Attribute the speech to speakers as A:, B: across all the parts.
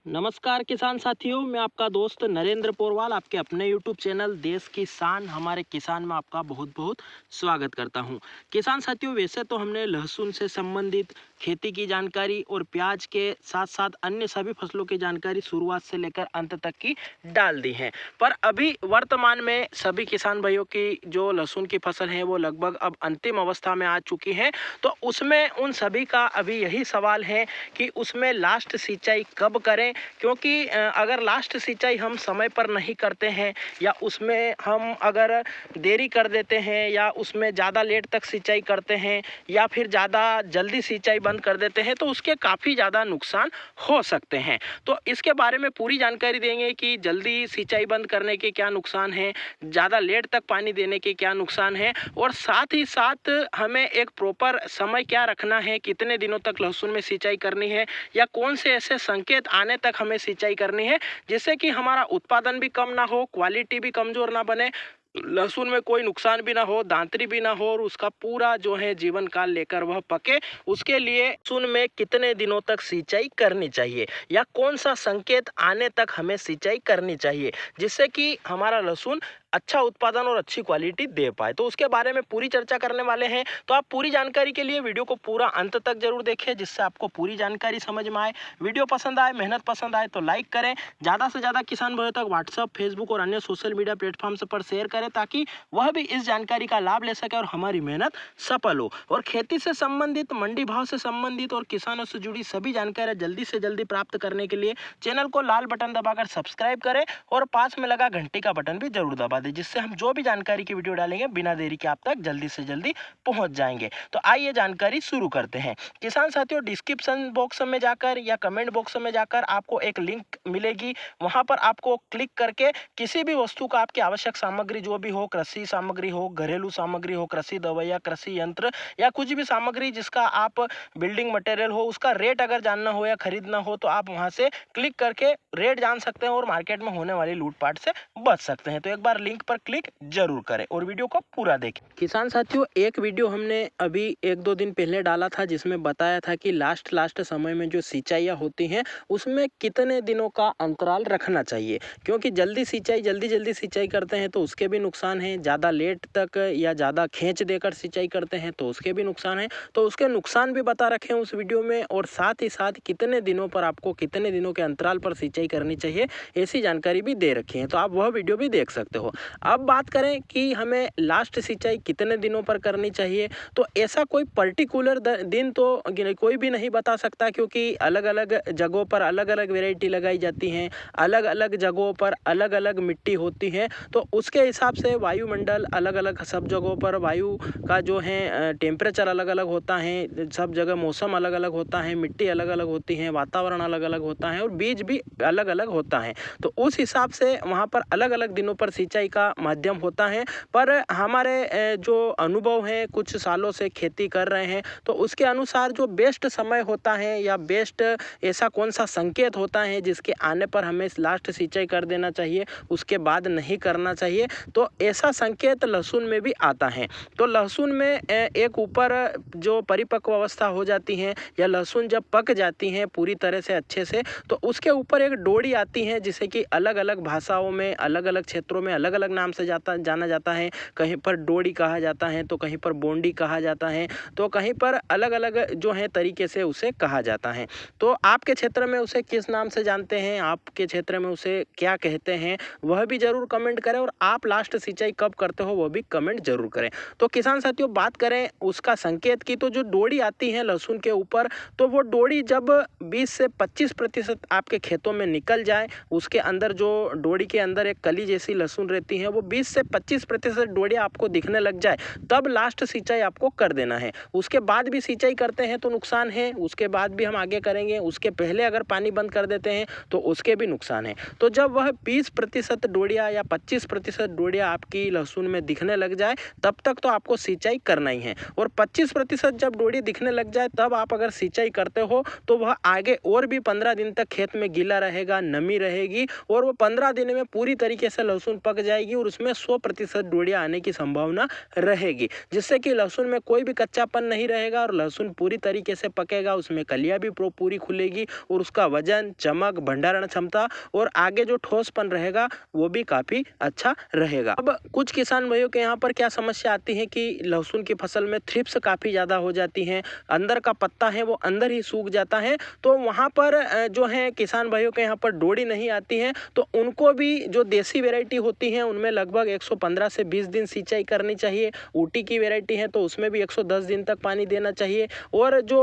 A: नमस्कार किसान साथियों, मैं आपका दोस्त नरेंद्र पोरवाल आपके अपने YouTube चैनल देश की शान हमारे किसान में आपका बहुत बहुत स्वागत करता हूं। किसान साथियों, वैसे तो हमने लहसुन से संबंधित खेती की जानकारी और प्याज के साथ साथ अन्य सभी फसलों की जानकारी शुरुआत से लेकर अंत तक की डाल दी है, पर अभी वर्तमान में सभी किसान भाइयों की जो लहसुन की फसल है वो लगभग अब अंतिम अवस्था में आ चुकी है। तो उसमें उन सभी का अभी यही सवाल है कि उसमें लास्ट सिंचाई कब करें, क्योंकि अगर लास्ट सिंचाई हम समय पर नहीं करते हैं या उसमें हम अगर देरी कर देते हैं या उसमें ज़्यादा लेट तक सिंचाई करते हैं या फिर ज़्यादा जल्दी सिंचाई बंद कर देते हैं तो उसके काफ़ी ज़्यादा नुकसान हो सकते हैं। तो इसके बारे में पूरी जानकारी देंगे कि जल्दी सिंचाई बंद करने के क्या नुकसान हैं, ज़्यादा लेट तक पानी देने के क्या नुकसान हैं और साथ ही साथ हमें एक प्रॉपर समय क्या रखना है, कितने दिनों तक लहसुन में सिंचाई करनी है या कौन से ऐसे संकेत आने तक हमें सिंचाई करनी है जिससे कि हमारा उत्पादन भी कम ना हो, क्वालिटी भी कमजोर ना बने, लहसुन में कोई नुकसान भी ना हो, दांतरी भी ना हो और उसका पूरा जो है जीवन काल लेकर वह पके। उसके लिए लहसुन में कितने दिनों तक सिंचाई करनी चाहिए या कौन सा संकेत आने तक हमें सिंचाई करनी चाहिए जिससे कि हमारा लहसुन अच्छा उत्पादन और अच्छी क्वालिटी दे पाए, तो उसके बारे में पूरी चर्चा करने वाले हैं। तो आप पूरी जानकारी के लिए वीडियो को पूरा अंत तक जरूर देखें जिससे आपको पूरी जानकारी समझ में आए। वीडियो पसंद आए, मेहनत पसंद आए तो लाइक करें, ज़्यादा से ज़्यादा किसान भाइयों तक व्हाट्सअप, फेसबुक और अन्य सोशल मीडिया प्लेटफॉर्म्स पर शेयर करें ताकि वह भी इस जानकारी का लाभ ले सके और हमारी मेहनत सफल हो। और खेती से संबंधित, मंडी भाव से संबंधित और किसानों से जुड़ी सभी जानकारी जल्दी से जल्दी प्राप्त करने के लिए चैनल को लाल बटन दबाकर सब्सक्राइब करें और पास में लगा घंटी का बटन भी जरूर दबा दें जिससे हम जो भी जानकारी की वीडियो डालेंगे बिना देरी के आप तक जल्दी से जल्दी पहुंच जाएंगे। तो आइए जानकारी शुरू करते हैं। किसान साथियों, डिस्क्रिप्शन बॉक्स में जाकर या कमेंट बॉक्स में जाकर आपको एक लिंक मिलेगी, वहां पर आपको क्लिक करके किसी भी वस्तु का आपकी आवश्यक सामग्री जो भी हो, कृषि सामग्री हो, घरेलू सामग्री हो, कृषि दवाइयाँ, कृषि यंत्र या कुछ भी सामग्री जिसका आप बिल्डिंग मटेरियल हो, उसका रेट अगर जानना हो या खरीदना हो तो आप वहां से क्लिक करके रेट जान सकते हैं और मार्केट में होने वाली लूटपाट से बच सकते हैं। तो एक बार लिंक पर क्लिक जरूर करें और वीडियो को पूरा देखें। किसान साथियों, एक वीडियो हमने अभी 1-2 दिन पहले डाला था जिसमें बताया था कि लास्ट समय में जो सिंचाइयाँ होती हैं उसमें कितने दिनों का अंतराल रखना चाहिए, क्योंकि जल्दी सिंचाई करते हैं तो उसके भी नुकसान हैं, ज़्यादा लेट तक या ज़्यादा खींच देकर सिंचाई करते हैं तो उसके भी नुकसान हैं। तो उसके नुकसान भी बता रखे हैं उस वीडियो में और साथ ही साथ कितने दिनों पर आपको कितने दिनों के अंतराल पर सिंचाई करनी चाहिए ऐसी जानकारी भी दे रखी है, तो आप वह वीडियो भी देख सकते हो। अब बात करें कि हमें लास्ट सिंचाई कितने दिनों पर करनी चाहिए, तो ऐसा कोई पर्टिकुलर दिन तो कोई भी नहीं बता सकता क्योंकि अलग अलग जगहों पर अलग अलग वेराइटी लगाई जाती हैं, अलग अलग जगहों पर अलग अलग मिट्टी होती है, तो उसके हिसाब से वायुमंडल अलग अलग, सब जगहों पर वायु का जो है टेम्परेचर अलग अलग होता है, सब जगह मौसम अलग अलग होता है, मिट्टी अलग अलग होती है, वातावरण अलग अलग होता है और बीज भी अलग अलग होता है। तो उस हिसाब से वहाँ पर अलग अलग दिनों पर सिंचाई का माध्यम होता है। पर हमारे जो अनुभव है, कुछ सालों से खेती कर रहे हैं, तो उसके अनुसार जो बेस्ट समय होता है या बेस्ट ऐसा कौन सा संकेत होता है जिसके आने पर हमें लास्ट सिंचाई कर देना चाहिए, उसके बाद नहीं करना चाहिए, तो ऐसा संकेत लहसुन में भी आता है। तो लहसुन में एक ऊपर जो परिपक्व अवस्था हो जाती है या लहसुन जब पक जाती हैं पूरी तरह से अच्छे से, तो उसके ऊपर एक डोरी आती है जिसे कि अलग अलग भाषाओं में, अलग अलग क्षेत्रों में अलग अलग नाम से जाना जाता है। कहीं पर डोरी कहा जाता है तो कहीं पर बोंडी कहा जाता है, तो कहीं पर अलग अलग जो है तरीके से उसे कहा जाता है। तो आपके क्षेत्र में उसे किस नाम से जानते हैं, आपके क्षेत्र में उसे क्या कहते हैं, वह भी जरूर कमेंट करें और आप लास्ट सिंचाई कब करते हो वह भी कमेंट जरूर करें। तो किसान साथियों, बात करें उसका संकेत की, तो जो डोरी आती है लहसुन के ऊपर, तो वो डोरी जब 20 से 25% आपके खेतों में निकल जाए, उसके अंदर जो डोरी के अंदर एक कली जैसी लहसुन रहती है वो 20 से 25% डोरी आपको दिखने लग जाए, तब लास्ट सिंचाई आपको कर देना है। उसके बाद भी सिंचाई करते हैं तो नुकसान है, उसके बाद भी हम आगे करेंगे, उसके पहले अगर पानी बंद कर देते हैं तो उसके भी नुकसान है। तो जब वह 20% डोरिया या 25% डोरिया आपकी लहसुन में दिखने लग जाए तब तक तो आपको सिंचाई करना ही है, और 25% जब डोरी दिखने लग जाए तब आप अगर सिंचाई करते हो तो वह आगे और भी 15 दिन तक खेत में गीला रहेगा, नमी रहेगी और वो 15 दिन में पूरी तरीके से लहसुन पक जाए जाएगी और उसमें 100% डोडियाँ आने की संभावना रहेगी, जिससे कि लहसुन में कोई भी कच्चापन नहीं रहेगा और लहसुन पूरी तरीके से पकेगा, उसमें कलियाँ भी पूरी खुलेगी और उसका वजन, चमक, भंडारण क्षमता और आगे जो ठोसपन रहेगा वो भी काफ़ी अच्छा रहेगा। अब कुछ किसान भाइयों के यहाँ पर क्या समस्या आती है कि लहसुन की फसल में थ्रिप्स काफ़ी ज़्यादा हो जाती हैं, अंदर का पत्ता है वो अंदर ही सूख जाता है, तो वहाँ पर जो है किसान भाइयों के यहाँ पर डोडी नहीं आती है, तो उनको भी जो देसी वेराइटी होती है उनमें लगभग 115 से 20 दिन सिंचाई करनी चाहिए। ऊटी की वेराइटी है तो उसमें भी 110 दिन तक पानी देना चाहिए और जो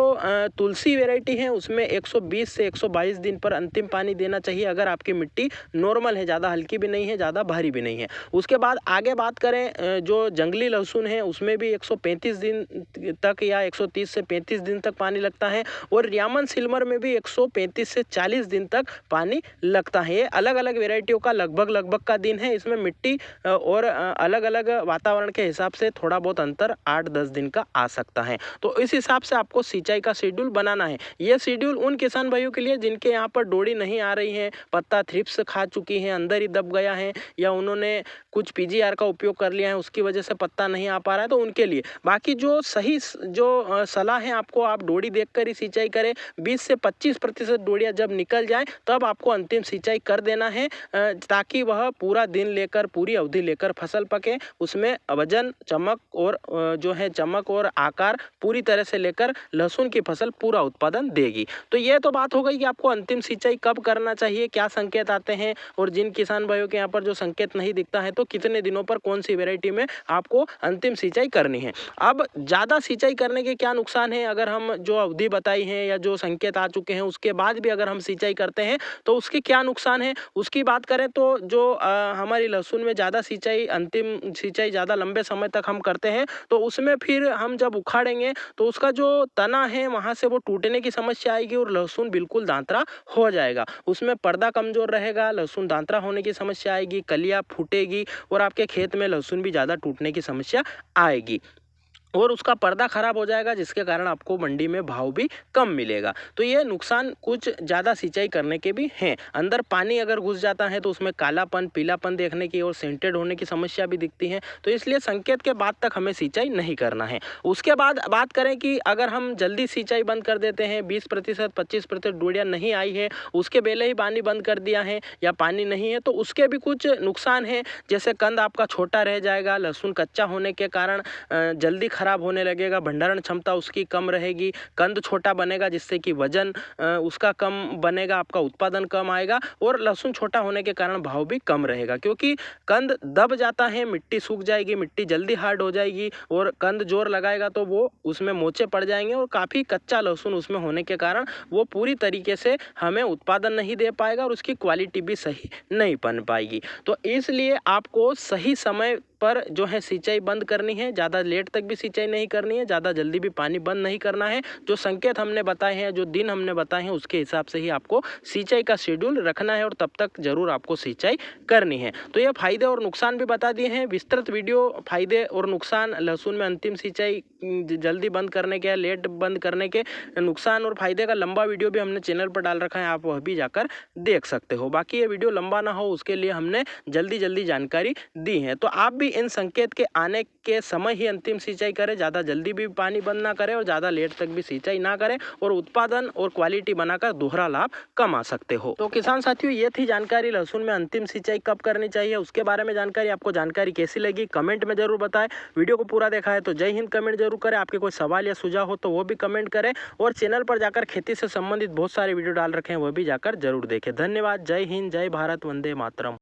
A: तुलसी वेराइटी है उसमें 120 से 122 दिन पर अंतिम पानी देना चाहिए, अगर आपकी मिट्टी नॉर्मल है, ज़्यादा हल्की भी नहीं है, ज़्यादा भारी भी नहीं है। उसके बाद आगे बात करें जो जंगली लहसुन है उसमें भी 135 दिन तक या 130 से 35 दिन तक पानी लगता है और रियामन सिल्वर में भी 135 से 40 दिन तक पानी लगता है। ये अलग अलग वेराइटियों का लगभग का दिन है, इसमें मिट्टी और अलग अलग वातावरण के हिसाब से थोड़ा बहुत अंतर 8-10 दिन का आ सकता है, तो इस हिसाब से आपको सिंचाई का शेड्यूल बनाना है। ये शेड्यूल उन किसान भाइयों के लिए जिनके यहाँ पर डोडी नहीं आ रही है, पत्ता थ्रिप्स खा चुकी है, अंदर ही दब गया है या उन्होंने कुछ पीजीआर का उपयोग कर लिया है उसकी वजह से पत्ता नहीं आ पा रहा है, तो उनके लिए। बाकी जो सही जो सलाह है आपको, आप डोडी देखकर ही सिंचाई करें। 20 से 25% डोडियाँ जब निकल जाए तब आपको अंतिम सिंचाई कर देना है, ताकि वह पूरा दिन लेकर, पूरी अवधि लेकर फसल पके, उसमें वजन, चमक और जो है चमक और आकार पूरी तरह से लेकर लहसुन की फसल पूरा उत्पादन देगी। तो ये तो बात हो गई कि आपको अंतिम सिंचाई कब करना चाहिए, क्या संकेत आते हैं और जिन किसान भाइयों के यहाँ पर जो संकेत नहीं दिखता है तो कितने दिनों पर कौन सी वेराइटी में आपको अंतिम सिंचाई करनी है। अब ज़्यादा सिंचाई करने के क्या नुकसान है, अगर हम जो अवधि बताई है या जो संकेत आ चुके हैं उसके बाद भी अगर हम सिंचाई करते हैं तो उसके क्या नुकसान है, उसकी बात करें तो जो हमारी लहसुन में ज़्यादा सिंचाई, अंतिम सिंचाई ज़्यादा लंबे समय तक हम करते हैं तो उसमें फिर हम जब उखाड़ेंगे तो उसका जो तना है वहाँ से वो टूटने की समस्या आएगी और लहसुन बिल्कुल दांतरा हो जाएगा, उसमें पर्दा कमजोर रहेगा, लहसुन दांतरा होने की समस्या आएगी, कलियाँ फूटेगी और आपके खेत में लहसुन भी ज़्यादा टूटने की समस्या आएगी और उसका पर्दा खराब हो जाएगा, जिसके कारण आपको मंडी में भाव भी कम मिलेगा। तो ये नुकसान कुछ ज़्यादा सिंचाई करने के भी हैं। अंदर पानी अगर घुस जाता है तो उसमें कालापन, पीलापन देखने की और सेंटेड होने की समस्या भी दिखती है, तो इसलिए संकेत के बाद तक हमें सिंचाई नहीं करना है। उसके बाद बात करें कि अगर हम जल्दी सिंचाई बंद कर देते हैं, 20% 25% डोडियाँ नहीं आई है, उसके पहले ही पानी बंद कर दिया है या पानी नहीं है, तो उसके भी कुछ नुकसान हैं, जैसे कंद आपका छोटा रह जाएगा, लहसुन कच्चा होने के कारण जल्दी खराब होने लगेगा, भंडारण क्षमता उसकी कम रहेगी, कंद छोटा बनेगा जिससे कि वजन उसका कम बनेगा, आपका उत्पादन कम आएगा और लहसुन छोटा होने के कारण भाव भी कम रहेगा, क्योंकि कंद दब जाता है, मिट्टी सूख जाएगी, मिट्टी जल्दी हार्ड हो जाएगी और कंद जोर लगाएगा तो वो उसमें मोचे पड़ जाएंगे और काफ़ी कच्चा लहसुन उसमें होने के कारण वो पूरी तरीके से हमें उत्पादन नहीं दे पाएगा और उसकी क्वालिटी भी सही नहीं बन पाएगी। तो इसलिए आपको सही समय पर जो है सिंचाई बंद करनी है, ज़्यादा लेट तक भी सिंचाई नहीं करनी है, ज़्यादा जल्दी भी पानी बंद नहीं करना है। जो संकेत हमने बताए हैं, जो दिन हमने बताए हैं उसके हिसाब से ही आपको सिंचाई का शेड्यूल रखना है और तब तक जरूर आपको सिंचाई करनी है। तो ये फायदे और नुकसान भी बता दिए हैं, विस्तृत वीडियो फायदे और नुकसान लहसुन में अंतिम सिंचाई जल्दी बंद करने के, लेट बंद करने के नुकसान और फायदे का लंबा वीडियो भी हमने चैनल पर डाल रखा है, आप वह भी जाकर देख सकते हो। बाकी ये वीडियो लंबा ना हो उसके लिए हमने जल्दी जानकारी दी है। तो आप भी इन संकेत के आने के समय ही अंतिम सिंचाई करें, ज़्यादा जल्दी भी पानी बंद ना करें और ज़्यादा लेट तक भी सिंचाई ना करें और उत्पादन और क्वालिटी बनाकर दोहरा लाभ कमा सकते हो। तो किसान साथियों, ये थी जानकारी लहसुन में अंतिम सिंचाई कब करनी चाहिए उसके बारे में जानकारी। आपको जानकारी कैसी लगी कमेंट में जरूर बताएं। वीडियो को पूरा देखा है तो जय हिंद कमेंट जरूर करें। आपके कोई सवाल या सुझाव हो तो वो भी कमेंट करें और चैनल पर जाकर खेती से संबंधित बहुत सारे वीडियो डाल रखे हैं, वह भी जाकर जरूर देखें। धन्यवाद। जय हिंद, जय भारत, वंदे मातरम।